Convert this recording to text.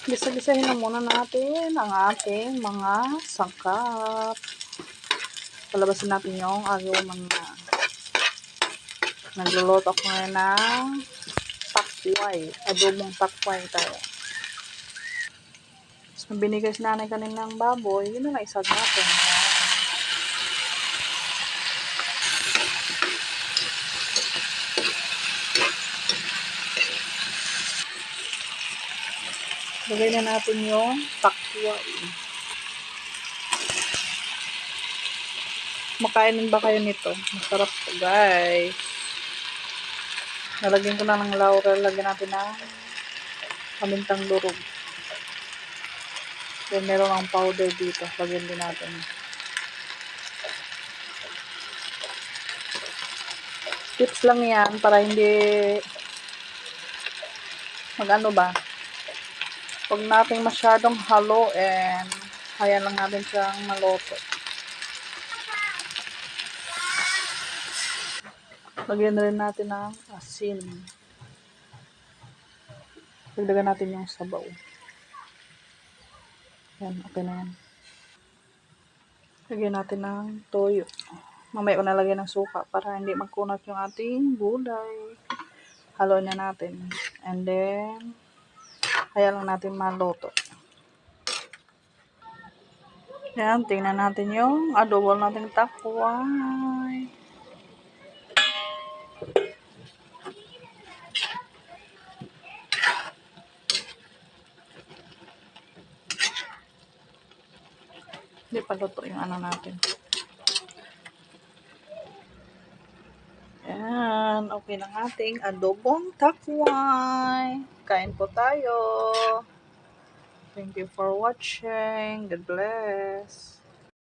Gisa-gisahin na muna natin ang ating mga sangkap. Palabasin natin yung agawan na. Nagluluto ako ngayon ng takway. Adobong takway tayo. So, binigay si nanay kaninang baboy, yun na naisag natin. Lagay na natin yung takway. Makainin ba kayo nito? Masarap to, guys. Nalagyan ko na ng laurel. Lagyan natin ng pamintang durog. Then, meron ang powder dito. Lagyan din natin. Tips lang yan para hindi mag-ano ba. Huwag natin masyadong haluin. Kaya lang natin siyang maluto. Lagyan rin natin ng asin. Lagyan natin yung sabaw. Yan, okay na yan. Lagyan natin ng toyo. Mamaya ko nalagyan ng suka para hindi magkunat yung ating gulay. Haluin na natin. And then, kaya lang natin maluto. Yan, tingnan natin yung adobo natin takway. Hindi pa luto yung ano natin. Yan, okay ng ating adobong takway. Kain po tayo. Thank you for watching. God bless.